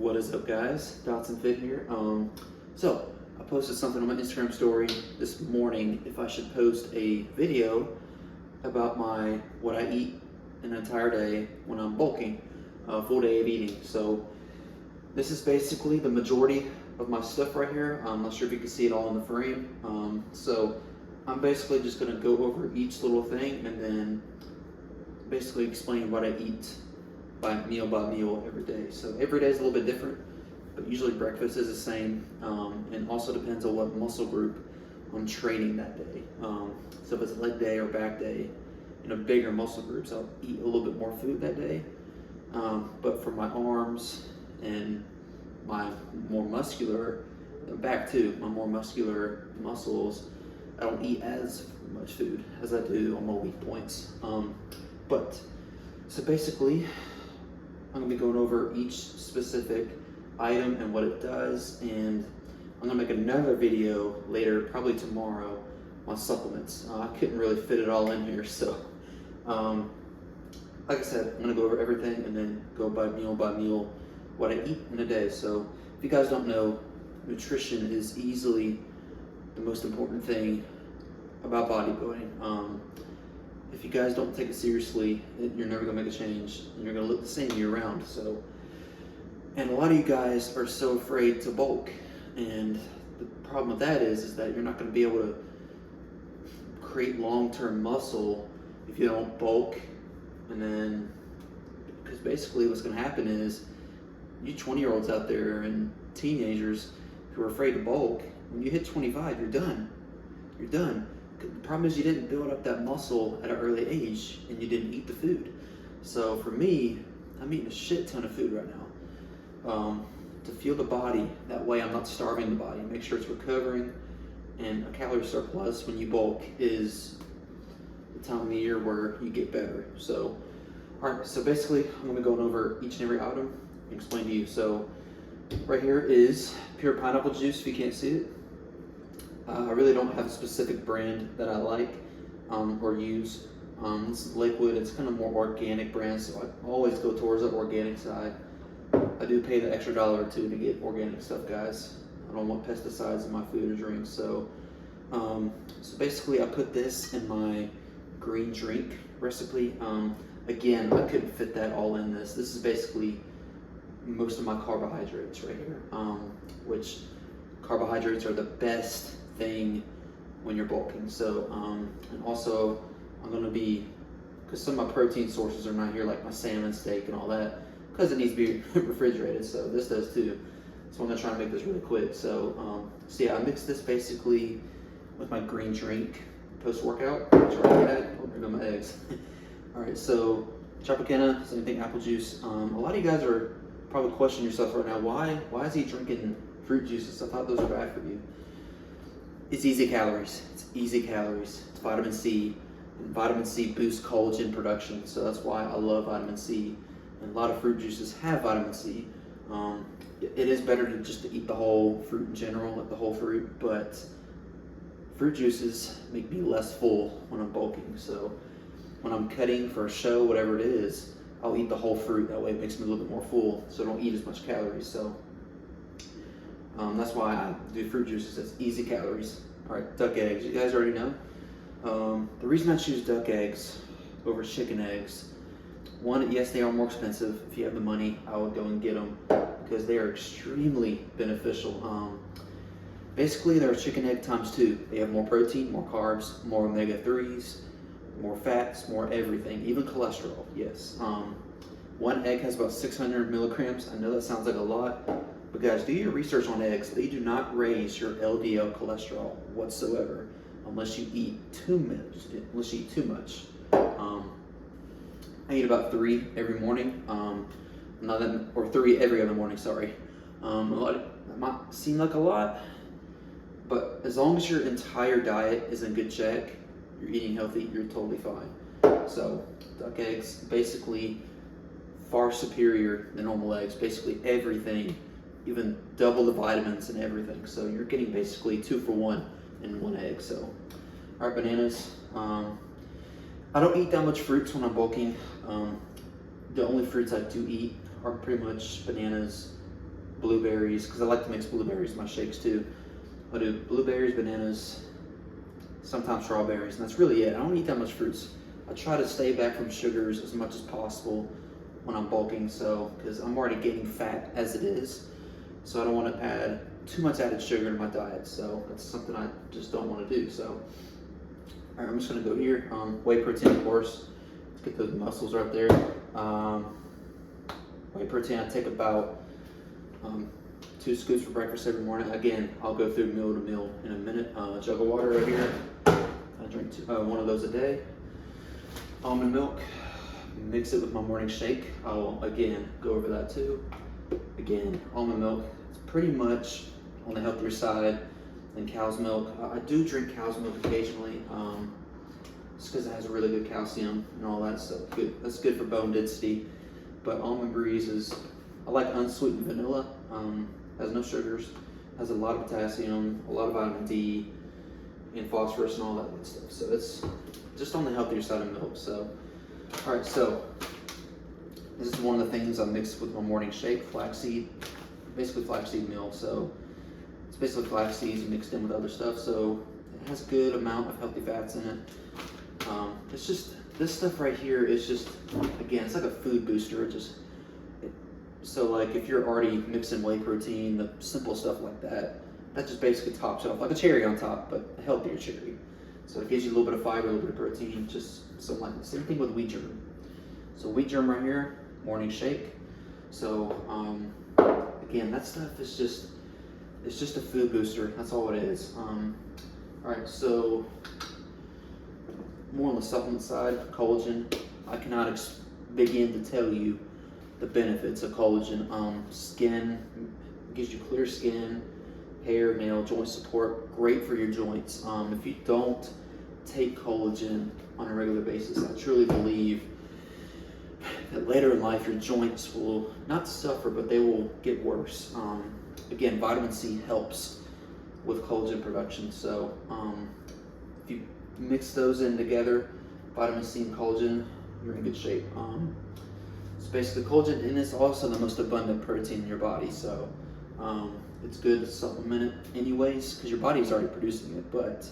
What is up, guys? Dotson Fit here. So I posted something on my Instagram story this morning if I should post a video about what I eat an entire day when I'm bulking, a full day of eating. So this is basically the majority of my stuff right here. I'm not sure if you can see it all in the frame. So I'm basically just gonna go over each little thing and then basically explain what I eat by meal every day. So every day is a little bit different, but usually breakfast is the same, and also depends on what muscle group I'm training that day. So if it's a leg day or back day, bigger muscle groups, I'll eat a little bit more food that day. But for my arms and my more muscular, back too, my more muscular muscles, I don't eat as much food as I do on my weak points. So basically, I'm gonna be going over each specific item and what it does, and I'm gonna make another video later, probably tomorrow, on supplements. I couldn't really fit it all in here, so like I said, I'm gonna go over everything and then go by meal what I eat in a day. So if you guys don't know, nutrition is easily the most important thing about bodybuilding. If you guys don't take it seriously, you're never gonna make a change, and you're gonna look the same year round. And a lot of you guys are so afraid to bulk, and the problem with that is that you're not gonna be able to create long-term muscle if you don't bulk. And then, because basically what's gonna happen is, you 20-year-olds out there and teenagers who are afraid to bulk, when you hit 25, you're done. You're done. The problem is you didn't build up that muscle at an early age, and you didn't eat the food. So for me, I'm eating a shit ton of food right now to fuel the body. That way I'm not starving the body. Make sure it's recovering, and a calorie surplus when you bulk is the time of the year where you get better. So, all right, so basically I'm gonna be going over each and every item and explain to you. So right here is pure pineapple juice, if you can't see it. I really don't have a specific brand that I like or use. This is liquid. It's kind of more organic brand, so I always go towards the organic side. I do pay the extra $1 or $2 to get organic stuff, guys. I don't want pesticides in my food or drinks. So basically I put this in my green drink recipe. Again, I couldn't fit that all in this. This is basically most of my carbohydrates right here, which carbohydrates are the best thing when you're bulking. So and also I'm going to be, because some of my protein sources are not here, like my salmon steak and all that, because it needs to be refrigerated. So this does too. So I'm going to try and make this really quick. So yeah, I mix this basically with my green drink post-workout. I'll my eggs. All right, so Tropicana, same thing, apple juice. A lot of you guys are probably questioning yourself right now, why is he drinking fruit juices? I thought those were bad for you. It's easy calories. It's easy calories. It's vitamin C. And vitamin C boosts collagen production, so that's why I love vitamin C. And a lot of fruit juices have vitamin C. It is better to just eat the whole fruit in general, like the whole fruit, but fruit juices make me less full when I'm bulking. So when I'm cutting for a show, whatever it is, I'll eat the whole fruit. That way it makes me a little bit more full, so I don't eat as much calories. So that's why I do fruit juices. It's easy calories. All right, duck eggs. You guys already know. The reason I choose duck eggs over chicken eggs, one, yes, they are more expensive. If you have the money, I would go and get them because they are extremely beneficial. Basically, they're chicken egg times 2. They have more protein, more carbs, more omega-3s, more fats, more everything, even cholesterol, yes. One egg has about 600 milligrams. I know that sounds like a lot, but guys, do your research on eggs. They do not raise your LDL cholesterol whatsoever unless you eat too much. I eat about 3 every morning, or 3 every other morning, sorry. That might seem like a lot, but as long as your entire diet is in good check, you're eating healthy, you're totally fine. So duck eggs, basically far superior than normal eggs, basically everything, even double the vitamins and everything. So you're getting basically 2 for 1 in 1 egg. So, all right, bananas. I don't eat that much fruits when I'm bulking. The only fruits I do eat are pretty much bananas, blueberries, because I like to mix blueberries in my shakes too. I'll do blueberries, bananas, sometimes strawberries, and that's really it. I don't eat that much fruits. I try to stay back from sugars as much as possible when I'm bulking, so because I'm already gaining fat as it is, so I don't want to add too much added sugar to my diet. So that's something I just don't want to do. So all right, I'm just gonna go here. Whey protein, of course. Let's get those muscles right there. Whey protein, I take about 2 scoops for breakfast every morning. Again, I'll go through meal to meal in a minute. Jug of water right here. I drink one of those a day. Almond milk, mix it with my morning shake. I'll again go over that too. Again, almond milk, it's pretty much on the healthier side than cow's milk. I do drink cow's milk occasionally, just because it has really good calcium and all that stuff. Good, that's good for bone density. But Almond Breeze is, I like unsweetened vanilla. Has no sugars, has a lot of potassium, a lot of vitamin D, and phosphorus and all that good stuff. So it's just on the healthier side of milk. So, all right, so this is one of the things I mix with my morning shake, flaxseed, basically flaxseed meal. So it's basically flax seeds mixed in with other stuff. So it has a good amount of healthy fats in it. It's just, this stuff right here is just, again, it's like a food booster. So like if you're already mixing whey protein, the simple stuff like that, that just basically tops it off, like a cherry on top, but a healthier cherry. So it gives you a little bit of fiber, a little bit of protein, just something like that. Same thing with wheat germ. So wheat germ right here, morning shake. So again, that stuff is just, it's just a food booster. That's all it is. All right, so more on the supplement side, collagen. I cannot begin to tell you the benefits of collagen. Skin, gives you clear skin, hair, nail, joint support, great for your joints. If you don't take collagen on a regular basis, I truly believe that later in life your joints will not suffer, but they will get worse. Again, vitamin C helps with collagen production. So if you mix those in together, vitamin C and collagen, you're in good shape. It's basically collagen, and it's also the most abundant protein in your body. So it's good to supplement it anyways, because your body is already producing it, but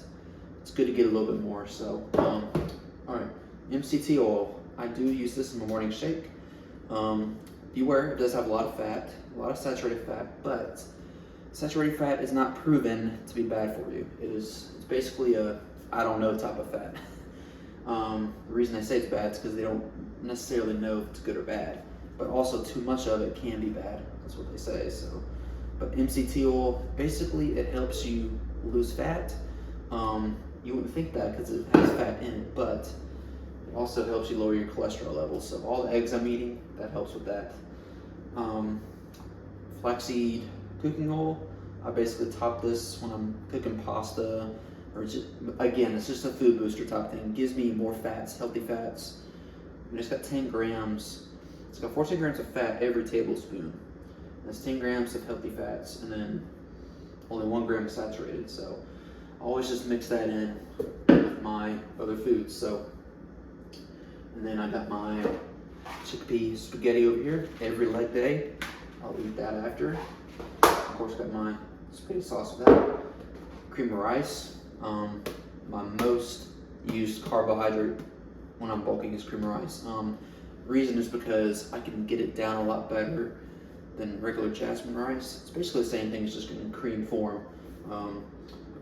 it's good to get a little bit more. So, all right, MCT oil. I do use this in my morning shake. Beware, it does have a lot of fat, a lot of saturated fat, but saturated fat is not proven to be bad for you. It's basically a I don't know type of fat. The reason I say it's bad is because they don't necessarily know if it's good or bad, but also too much of it can be bad. That's what they say. So, but MCT oil, basically it helps you lose fat. You wouldn't think that because it has fat in it, but it also helps you lower your cholesterol levels. So all the eggs I'm eating, that helps with that. Flaxseed cooking oil, I basically top this when I'm cooking pasta, or just, again, it's just a food booster type thing. It gives me more fats, healthy fats. And it's got 10 grams. It's got 14 grams of fat every tablespoon. That's 10 grams of healthy fats, and then only 1 gram saturated. So I always just mix that in with my other foods. So, and then I got my chickpea spaghetti over here every leg day. I'll eat that after. Of course, got my spaghetti sauce with that. Cream of rice. My most used carbohydrate when I'm bulking is cream of rice. Reason is because I can get it down a lot better than regular jasmine rice. It's basically the same thing, it's just in cream form.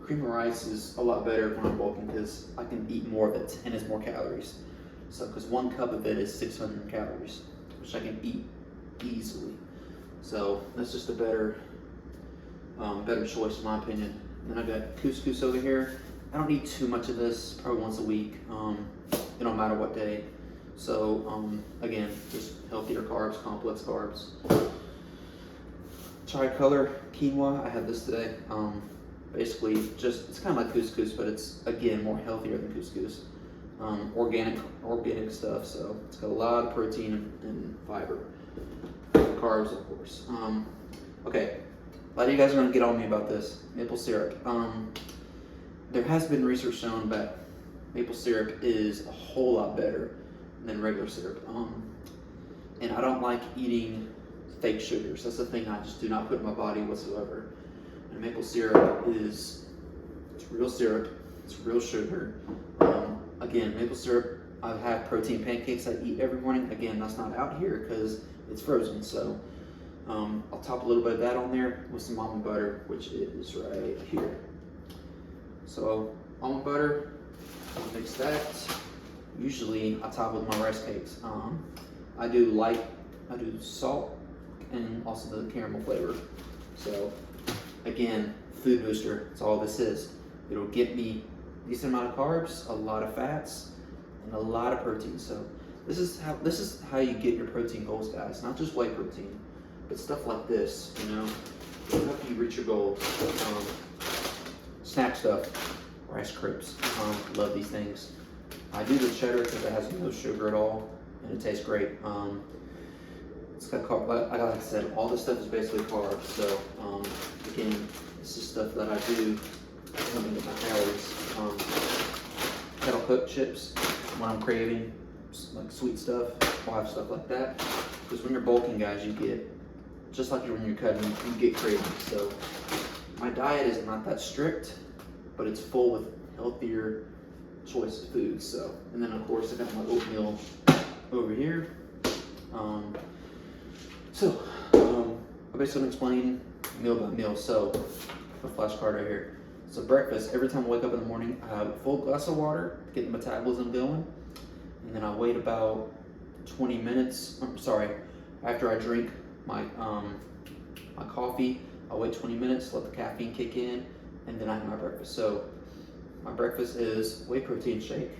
Cream of rice is a lot better when I'm bulking because I can eat more of it and it's more calories. So, because 1 cup of it is 600 calories, which I can eat easily. So that's just a better choice in my opinion. Then I got couscous over here. I don't eat too much of this, probably once a week. It don't matter what day. So again, just healthier carbs, complex carbs. Tricolor quinoa, I had this today. Basically just, it's kind of like couscous, but it's again more healthier than couscous. Organic stuff, so it's got a lot of protein and fiber. Carbs, of course. Okay, a lot of you guys are gonna get on me about this. Maple syrup. There has been research shown that maple syrup is a whole lot better than regular syrup. And I don't like eating fake sugars. That's the thing I just do not put in my body whatsoever. And maple syrup it's real syrup, it's real sugar. Again, maple syrup, I have protein pancakes I eat every morning. Again, that's not out here because it's frozen. So I'll top a little bit of that on there with some almond butter, which is right here. So almond butter, I'll mix that. Usually I top with my rice cakes. I do salt and also the caramel flavor. So again, food booster, that's all this is. It'll get me a decent amount of carbs, a lot of fats, and a lot of protein. So this is how you get your protein goals, guys. Not just whey protein, but stuff like this, you know, it'll help you reach your goals. Snack stuff, Rice Krispies. Love these things. I do the cheddar because it has no sugar at all, and it tastes great. It's got carb. Like I said, all this stuff is basically carbs. So again, this is stuff that I do to get my calories. Kettle cooked chips when I'm craving like sweet stuff. I'll have stuff like that because when you're bulking, guys, you get just like when you're cutting, you get cravings. So my diet is not that strict, but it's full with healthier choice of foods. So, and then of course I got my oatmeal over here. I basically explain meal by meal. So a flashcard right here. So breakfast, every time I wake up in the morning, I have a full glass of water to get the metabolism going. And then I wait about 20 minutes, after I drink my coffee, I wait 20 minutes, let the caffeine kick in, and then I have my breakfast. So my breakfast is whey protein shake,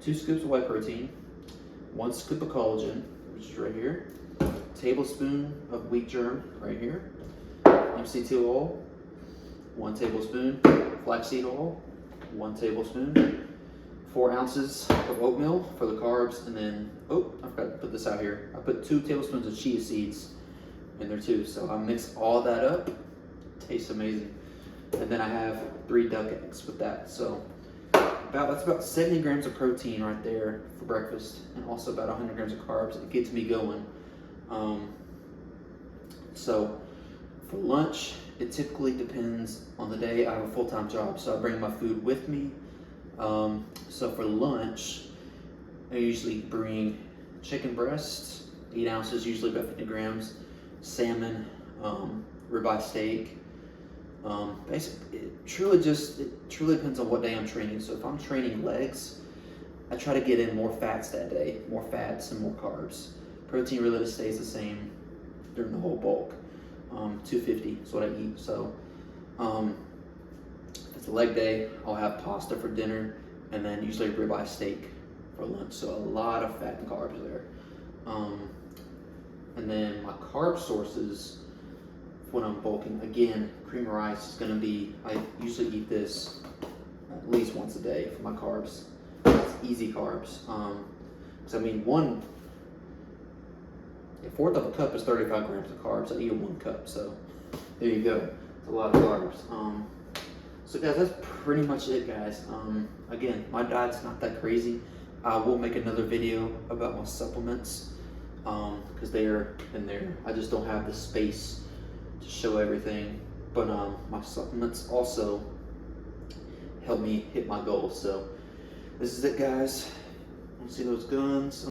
2 scoops of whey protein, 1 scoop of collagen, which is right here, tablespoon of wheat germ right here, MCT oil, 1 tablespoon, flaxseed oil, 1 tablespoon, 4 ounces of oatmeal for the carbs, and then, oh, I forgot to put this out here. I put 2 tablespoons of chia seeds in there too. So I mix all that up, tastes amazing. And then I have 3 duck eggs with that. So that's about 70 grams of protein right there for breakfast, and also about 100 grams of carbs. It gets me going. So for lunch, it typically depends on the day. I have a full-time job, so I bring my food with me. So for lunch, I usually bring chicken breasts, 8 ounces, usually about 50 grams, salmon, ribeye steak. Basically, it truly depends on what day I'm training. So if I'm training legs, I try to get in more fats that day, more fats and more carbs. Protein really just stays the same during the whole bulk. 250 is what I eat. So if it's a leg day, I'll have pasta for dinner, and then usually ribeye steak for lunch. So a lot of fat and carbs there. And then my carb sources when I'm bulking, again, cream of rice is going to be, I usually eat this at least once a day for my carbs. It's easy carbs. Because I mean, a fourth of a cup is 35 grams of carbs. I eat 1 cup, so there you go. It's a lot of carbs. So guys, that's pretty much it, guys. Again, my diet's not that crazy. I will make another video about my supplements because they are in there. I just don't have the space to show everything. But my supplements also help me hit my goals. So this is it, guys. Want to see those guns?